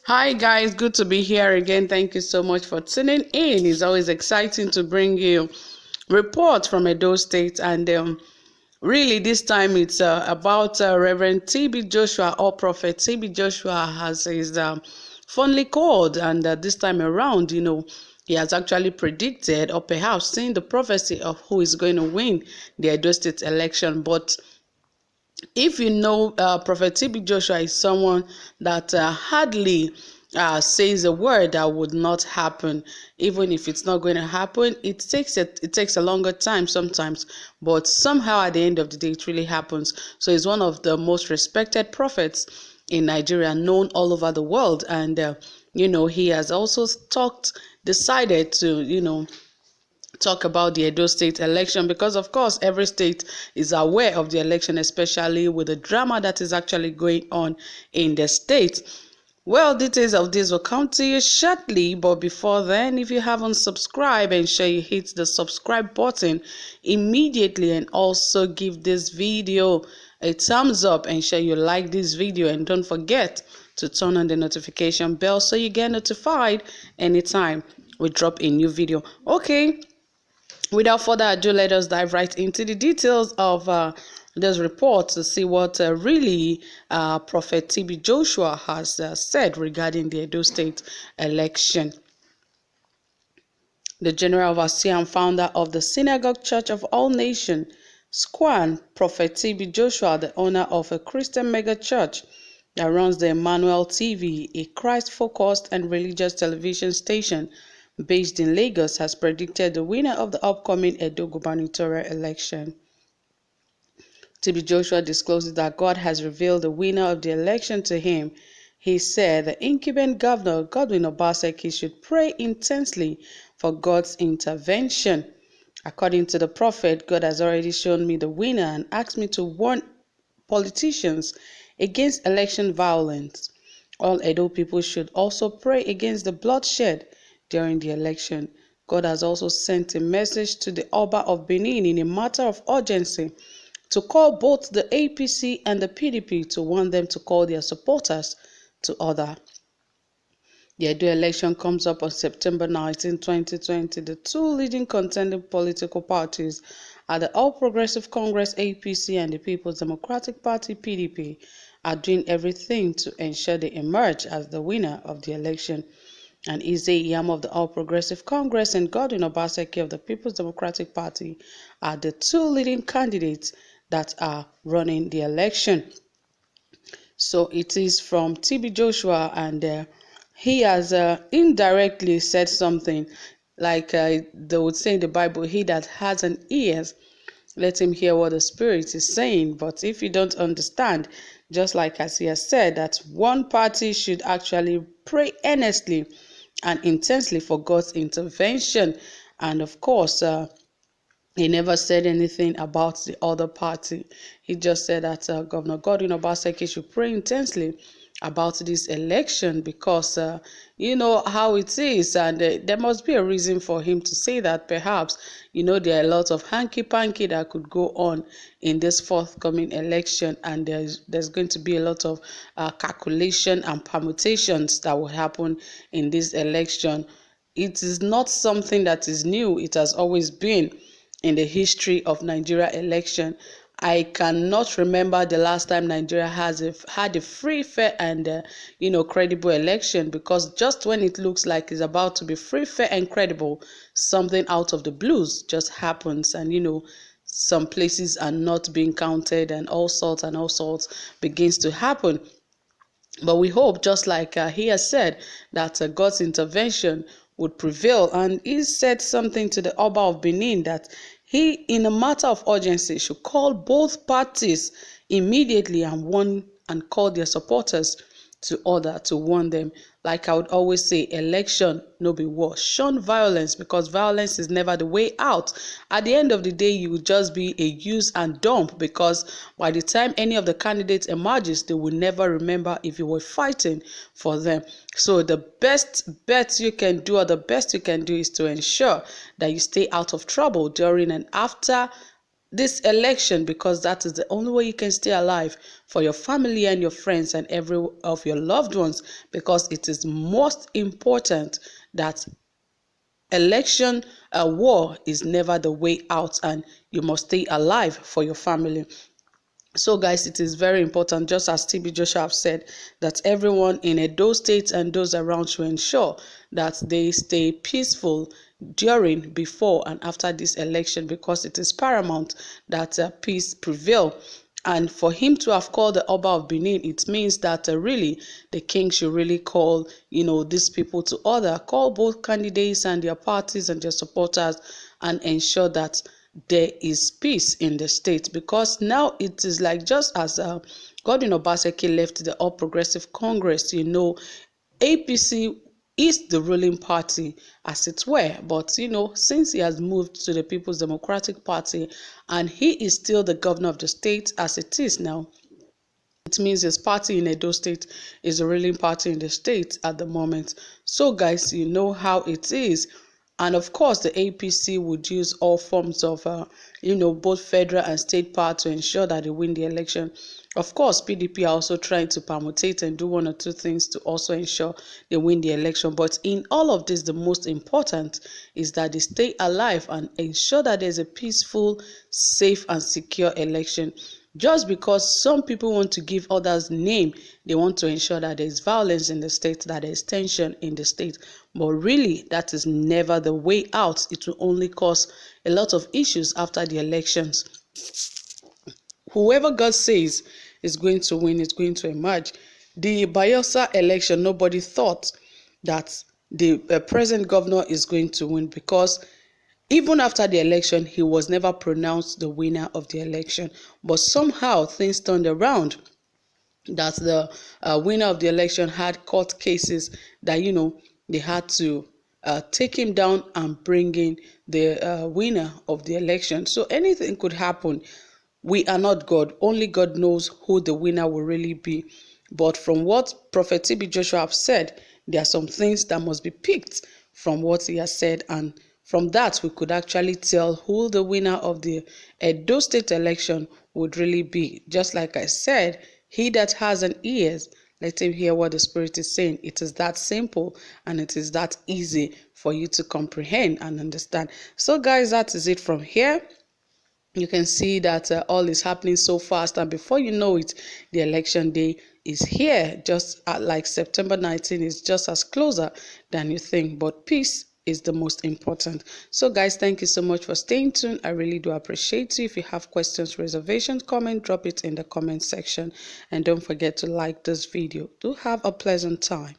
Hi guys, good to be here again. Thank you so much for tuning in. It's always exciting to bring you reports from Edo State, and really this time it's about Reverend TB Joshua, or Prophet TB Joshua, as is fondly called, and this time around, he has actually predicted, or perhaps seen the prophecy of who is going to win the Edo State election. But if you know, Prophet TB Joshua is someone that hardly says a word that would not happen. Even if it's not going to happen, it takes a longer time sometimes, but somehow at the end of the day, it really happens. So he's one of the most respected prophets in Nigeria, known all over the world, and he has also decided to talk about the Edo State election, because of course every state is aware of the election, especially with the drama that is actually going on in the state. Well, details of this will come to you shortly, but before then, if you haven't subscribed, ensure you hit the subscribe button immediately, and also give this video a thumbs up. Ensure you like this video, and don't forget to turn on the notification bell so you get notified anytime we drop a new video. Okay, without further ado, let us dive right into the details of this report to see what really Prophet TB Joshua has said regarding the Edo State election. The General Overseer and founder of the Synagogue Church of All Nations, SCOAN, Prophet TB Joshua, the owner of a Christian mega church that runs the Emmanuel TV, a Christ-focused and religious television station based in Lagos, has predicted the winner of the upcoming Edo gubernatorial election. TB Joshua discloses that God has revealed the winner of the election to him. He said the incumbent governor, Godwin Obaseki, should pray intensely for God's intervention. According to the prophet, God has already shown me the winner and asked me to warn politicians against election violence. All Edo people should also pray against the bloodshed during the election. God has also sent a message to the Oba of Benin in a matter of urgency to call both the APC and the PDP to warn them to call their supporters to order. The Edo election comes up on September 19, 2020. The two leading contending political parties are the All Progressive Congress APC and the People's Democratic Party PDP are doing everything to ensure they emerge as the winner of the election. And Eze Iyam of the All Progressive Congress and Godwin Obaseki of the People's Democratic Party are the two leading candidates that are running the election. So it is from TB Joshua, and he has indirectly said something like they would say in the Bible, he that has an ears, let him hear what the Spirit is saying. But if you don't understand, just like as he has said, that one party should actually pray earnestly and intensely for God's intervention. And of course, he never said anything about the other party. He just said that Governor Godwin Obaseki should pray intensely about this election, because you know how it is, and there must be a reason for him to say that. Perhaps there are a lot of hanky-panky that could go on in this forthcoming election, and there's going to be a lot of calculation and permutations that will happen in this election. It is not something that is new. It has always been in the history of Nigeria election. I cannot remember the last time Nigeria had a free, fair, and credible election, because just when it looks like it's about to be free, fair, and credible, something out of the blues just happens, and some places are not being counted, and all sorts begins to happen. But we hope, just like he has said, that God's intervention would prevail. And he said something to the Oba of Benin, that he, in a matter of urgency, should call both parties immediately and call their supporters to order, to warn them. Like I would always say, election no be war. Shun violence, because violence is never the way out. At the end of the day, you will just be a use and dump, because by the time any of the candidates emerges, they will never remember if you were fighting for them. So the best bet you can do, or the best you can do, is to ensure that you stay out of trouble during and after this election, because that is the only way you can stay alive for your family and your friends and every of your loved ones, because it is most important that election war is never the way out, and you must stay alive for your family. So guys, it is very important, just as TB Joshua have said, that everyone in Edo State and those around should ensure that they stay peaceful during, before, and after this election, because it is paramount that peace prevail. And for him to have called the Oba of Benin, it means that really the king should really call, these people to order, call both candidates and their parties and their supporters, and ensure that there is peace in the state. Because now it is like, just as Godwin Obaseki left the All Progressive Congress, APC is the ruling party, as it were, but since he has moved to the People's Democratic Party, and he is still the governor of the state as it is now, it means his party in Edo State is the ruling party in the state at the moment. So guys, you know how it is. And of course, the APC would use all forms of, both federal and state power to ensure that they win the election. Of course, PDP are also trying to permutate and do one or two things to also ensure they win the election. But in all of this, the most important is that they stay alive and ensure that there's a peaceful, safe, and secure election. Just because some people want to give others name, they want to ensure that there is violence in the state, that there is tension in the state. But really, that is never the way out. It will only cause a lot of issues after the elections. Whoever God says is going to win is going to emerge. The Bayelsa election, nobody thought that the present governor is going to win, because even after the election, he was never pronounced the winner of the election. But somehow things turned around, that the winner of the election had court cases that, they had to take him down and bring in the winner of the election. So anything could happen. We are not God. Only God knows who the winner will really be. But from what Prophet TB Joshua have said, there are some things that must be picked from what he has said, and from that we could actually tell who the winner of the Edo State election would really be. Just like I said, he that has an ears, let him hear what the Spirit is saying. It is that simple, and it is that easy for you to comprehend and understand. So guys, that is it from here. You can see that all is happening so fast, and before you know it, the election day is here. Just like September 19 is just as closer than you think, but peace is the most important. So guys, thank you so much for staying tuned. I really do appreciate you. If you have questions, reservations, comment, drop it in the comment section, and don't forget to like this video. Do have a pleasant time.